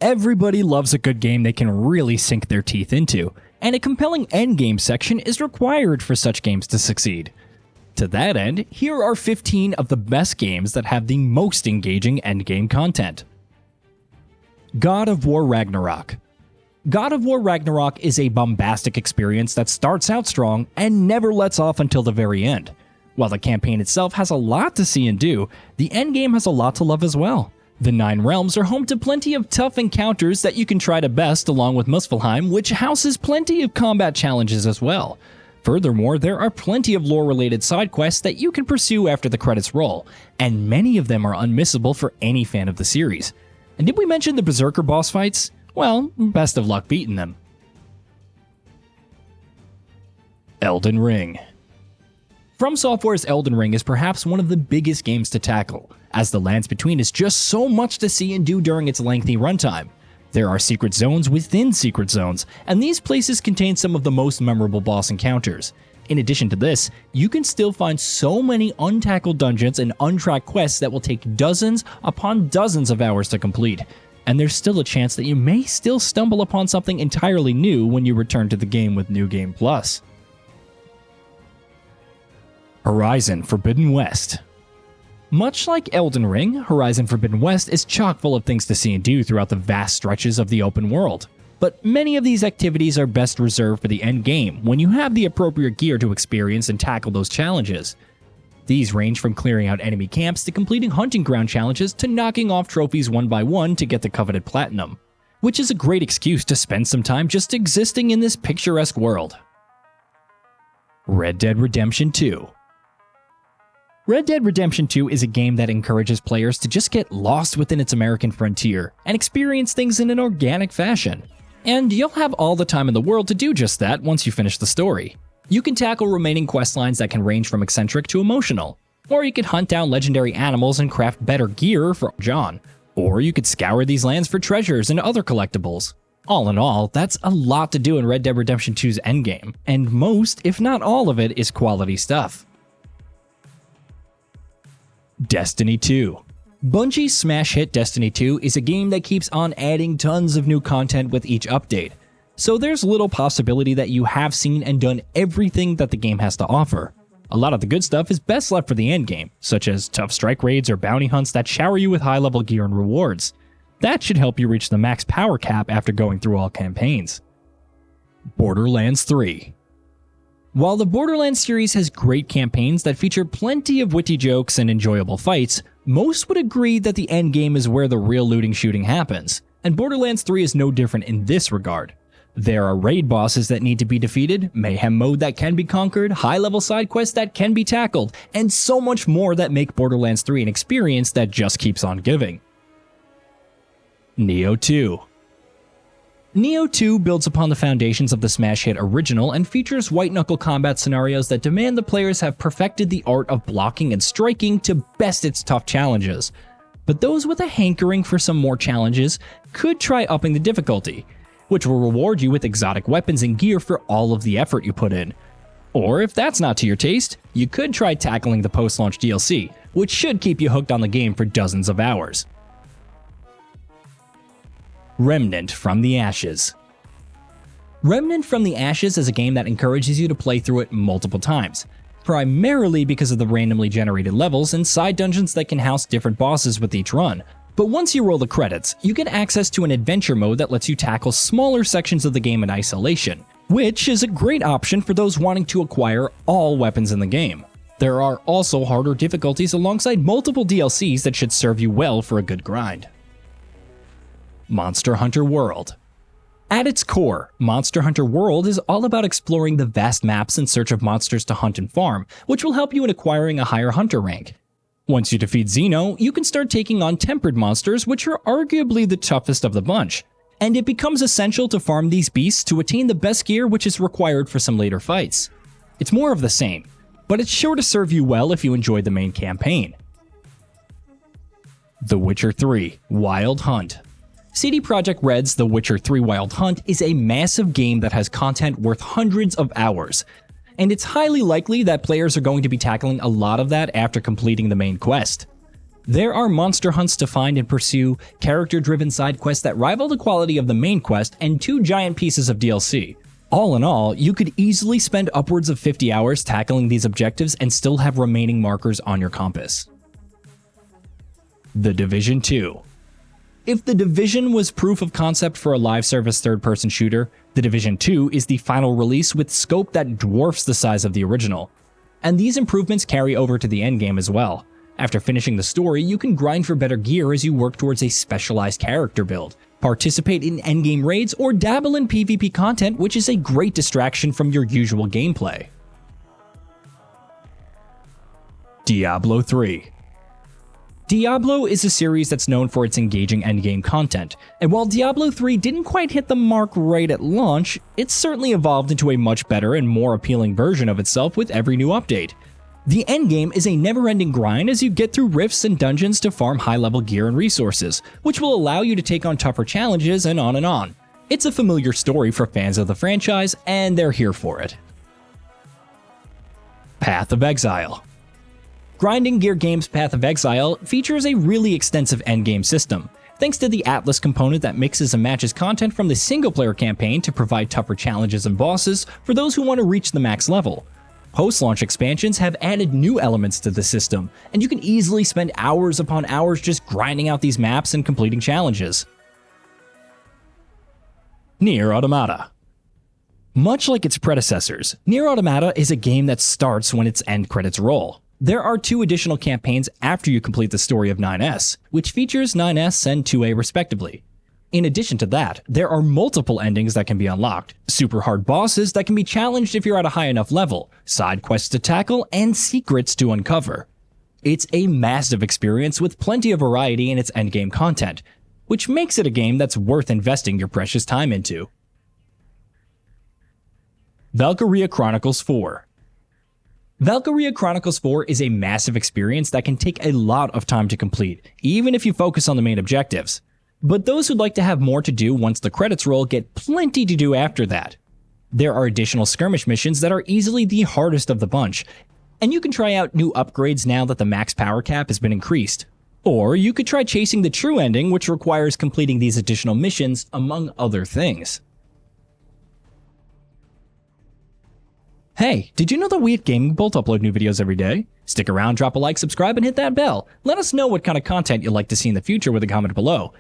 Everybody loves a good game they can really sink their teeth into, and a compelling endgame section is required for such games to succeed. To that end, here are 15 of the best games that have the most engaging endgame content. God of War Ragnarok. God of War Ragnarok is a bombastic experience that starts out strong and never lets off until the very end. While the campaign itself has a lot to see and do, the endgame has a lot to love as well. The 9 Realms are home to plenty of tough encounters that you can try to best, along with Muspelheim, which houses plenty of combat challenges as well. Furthermore, there are plenty of lore-related side quests that you can pursue after the credits roll, and many of them are unmissable for any fan of the series. And did we mention the Berserker boss fights? Well, best of luck beating them. Elden Ring. From Software's Elden Ring is perhaps one of the biggest games to tackle, as the lands between is just so much to see and do during its lengthy runtime. There are secret zones within secret zones, and these places contain some of the most memorable boss encounters. In addition to this, you can still find so many untackled dungeons and untracked quests that will take dozens upon dozens of hours to complete, and there's still a chance that you may still stumble upon something entirely new when you return to the game with New Game Plus. Horizon Forbidden West. Much like Elden Ring, Horizon Forbidden West is chock full of things to see and do throughout the vast stretches of the open world. But many of these activities are best reserved for the end game, when you have the appropriate gear to experience and tackle those challenges. These range from clearing out enemy camps to completing hunting ground challenges to knocking off trophies one by one to get the coveted platinum, which is a great excuse to spend some time just existing in this picturesque world. Red Dead Redemption 2. Red Dead Redemption 2 is a game that encourages players to just get lost within its American frontier and experience things in an organic fashion. And you'll have all the time in the world to do just that once you finish the story. You can tackle remaining questlines that can range from eccentric to emotional, or you could hunt down legendary animals and craft better gear for John, or you could scour these lands for treasures and other collectibles. All in all, that's a lot to do in Red Dead Redemption 2's endgame, and most, if not all of it, is quality stuff. Destiny 2. Bungie's smash hit Destiny 2 is a game that keeps on adding tons of new content with each update, so there's little possibility that you have seen and done everything that the game has to offer. A lot of the good stuff is best left for the endgame, such as tough strike raids or bounty hunts that shower you with high-level gear and rewards. That should help you reach the max power cap after going through all campaigns. Borderlands 3. While the Borderlands series has great campaigns that feature plenty of witty jokes and enjoyable fights, most would agree that the endgame is where the real looting shooting happens, and Borderlands 3 is no different in this regard. There are raid bosses that need to be defeated, mayhem mode that can be conquered, high-level side quests that can be tackled, and so much more that make Borderlands 3 an experience that just keeps on giving. Nioh 2. Nioh 2 builds upon the foundations of the smash hit original and features white-knuckle combat scenarios that demand the players have perfected the art of blocking and striking to best its tough challenges. But those with a hankering for some more challenges could try upping the difficulty, which will reward you with exotic weapons and gear for all of the effort you put in. Or if that's not to your taste, you could try tackling the post-launch DLC, which should keep you hooked on the game for dozens of hours. Remnant from the Ashes. Remnant from the Ashes is a game that encourages you to play through it multiple times, primarily because of the randomly generated levels and side dungeons that can house different bosses with each run. But once you roll the credits, you get access to an adventure mode that lets you tackle smaller sections of the game in isolation, which is a great option for those wanting to acquire all weapons in the game. There are also harder difficulties alongside multiple DLCs that should serve you well for a good grind. Monster Hunter World. At its core, Monster Hunter World is all about exploring the vast maps in search of monsters to hunt and farm, which will help you in acquiring a higher hunter rank. Once you defeat Xeno, you can start taking on tempered monsters, which are arguably the toughest of the bunch, and it becomes essential to farm these beasts to attain the best gear which is required for some later fights. It's more of the same, but it's sure to serve you well if you enjoy the main campaign. The Witcher 3 Wild Hunt. CD Projekt Red's The Witcher 3 Wild Hunt is a massive game that has content worth hundreds of hours, and it's highly likely that players are going to be tackling a lot of that after completing the main quest. There are monster hunts to find and pursue, character-driven side quests that rival the quality of the main quest, and 2 giant pieces of DLC. All in all, you could easily spend upwards of 50 hours tackling these objectives and still have remaining markers on your compass. The Division 2. If The Division was proof of concept for a live service third-person shooter, The Division 2 is the final release with scope that dwarfs the size of the original. And these improvements carry over to the endgame as well. After finishing the story, you can grind for better gear as you work towards a specialized character build, participate in endgame raids, or dabble in PvP content, which is a great distraction from your usual gameplay. Diablo 3. Diablo is a series that's known for its engaging endgame content, and while Diablo 3 didn't quite hit the mark right at launch, it's certainly evolved into a much better and more appealing version of itself with every new update. The endgame is a never-ending grind as you get through rifts and dungeons to farm high-level gear and resources, which will allow you to take on tougher challenges and on and on. It's a familiar story for fans of the franchise, and they're here for it. Path of Exile. Grinding Gear Games' Path of Exile features a really extensive endgame system, thanks to the Atlas component that mixes and matches content from the single-player campaign to provide tougher challenges and bosses for those who want to reach the max level. Post-launch expansions have added new elements to the system, and you can easily spend hours upon hours just grinding out these maps and completing challenges. NIER Automata. Much like its predecessors, NIER Automata is a game that starts when its end credits roll. There are 2 additional campaigns after you complete the story of 9S, which features 9S and 2A respectively. In addition to that, there are multiple endings that can be unlocked, super hard bosses that can be challenged if you're at a high enough level, side quests to tackle, and secrets to uncover. It's a massive experience with plenty of variety in its endgame content, which makes it a game that's worth investing your precious time into. Valkyria Chronicles 4. Valkyria Chronicles 4 is a massive experience that can take a lot of time to complete, even if you focus on the main objectives. But those who'd like to have more to do once the credits roll get plenty to do after that. There are additional skirmish missions that are easily the hardest of the bunch, and you can try out new upgrades now that the max power cap has been increased. Or you could try chasing the true ending, which requires completing these additional missions, among other things. Hey, did you know that we at GamingBolt upload new videos every day? Stick around, drop a like, subscribe, and hit that bell. Let us know what kind of content you'd like to see in the future with a comment below.